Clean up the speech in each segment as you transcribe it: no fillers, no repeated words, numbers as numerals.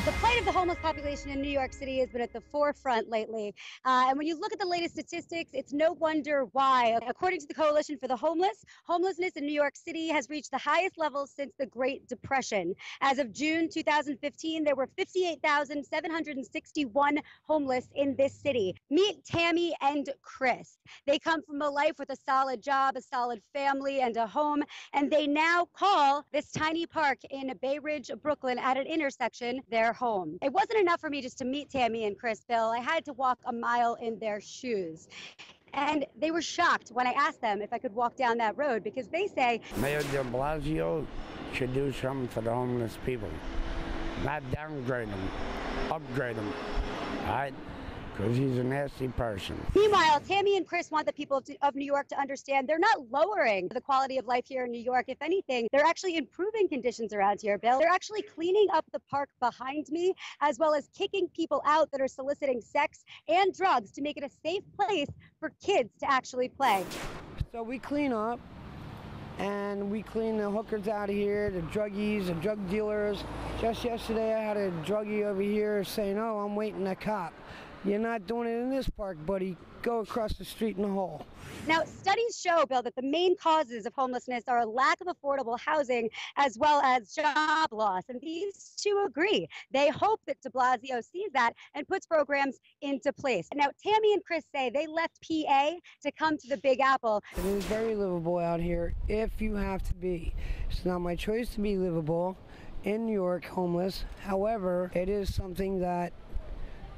The plight of the homeless population in New York City has been at the forefront lately. And when you look at the latest statistics, it's no wonder why. According to the Coalition for the Homeless, homelessness in New York City has reached the highest levels since the Great Depression. As of June 2015, there were 58,761 homeless in this city. Meet Tammy and Chris. They come from a life with a solid job, a solid family, and a home, and they now call this tiny park in Bay Ridge, Brooklyn, at an intersection their home. It wasn't enough for me just to meet Tammy and Chris, Bill. I had to walk a mile in their shoes. And they were shocked when I asked them if I could walk down that road because they say Mayor de Blasio should do something for the homeless people. Not downgrade them, upgrade them, all right? Because he's a nasty person. Meanwhile, Tammy and Chris want the people of New York to understand they're not lowering the quality of life here in New York. If anything, they're actually improving conditions around here, Bill. They're actually cleaning up the park behind me, as well as kicking people out that are soliciting sex and drugs to make it a safe place for kids to actually play. So we clean up, and we clean the hookers out of here, the druggies, the drug dealers. Just yesterday, I had a druggie over here saying, "Oh, I'm waiting a cop." You're not doing it in this park, buddy. Go across the street in the hole. Now, studies show, Bill, that the main causes of homelessness are a lack of affordable housing as well as job loss. And these two agree. They hope that de Blasio sees that and puts programs into place. Now, Tammy and Chris say they left PA to come to the Big Apple. It is very livable out here if you have to be. It's not my choice to be livable in New York, homeless. However, it is something that,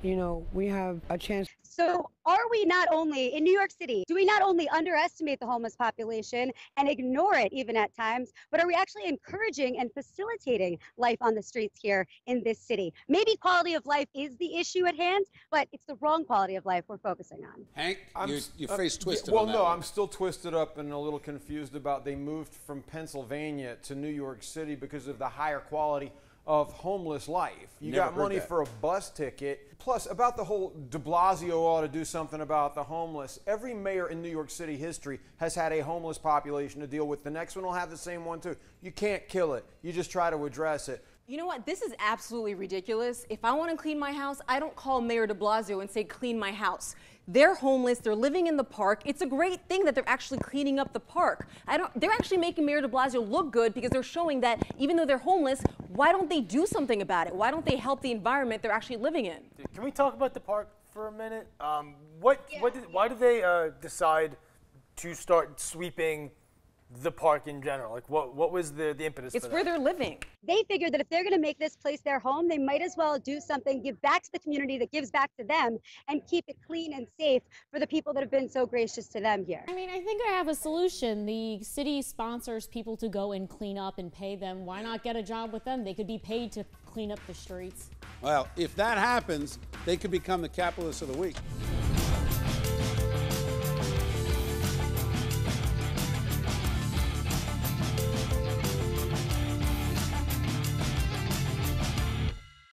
you know, we have a chance. So are we not only, in New York City, do we not only underestimate the homeless population and ignore it even at times, but are we actually encouraging and facilitating life on the streets here in this city? Maybe quality of life is the issue at hand, but it's the wrong quality of life we're focusing on. Hank, your face twisted Well, on that no, one. I'm still twisted up and a little confused about they moved from Pennsylvania to New York City because of the higher quality of homeless life. You Never got heard money that. for a bus ticket. Plus, about the whole de Blasio ought to do something about the homeless. Every mayor in New York City history has had a homeless population to deal with. The next one will have the same one too. You can't kill it. You just try to address it. You know what? This is absolutely ridiculous. If I want to clean my house, I don't call Mayor de Blasio and say, clean my house. They're homeless. They're living in the park. It's a great thing that they're actually cleaning up the park. They're actually making Mayor de Blasio look good because they're showing that even though they're homeless, why don't they do something about it? Why don't they help the environment they're actually living in? Can we talk about the park for a minute? Why did they decide to start sweeping the park in general? Like, what was the impetus for that? It's where they're living. They figured that if they're going to make this place their home, they might as well do something, give back to the community that gives back to them, and keep it clean and safe for the people that have been so gracious to them here. I mean, I think I have a solution. The city sponsors people to go and clean up and pay them. Why not get a job with them? They could be paid to clean up the streets. Well, if that happens, they could become the capitalists of the week.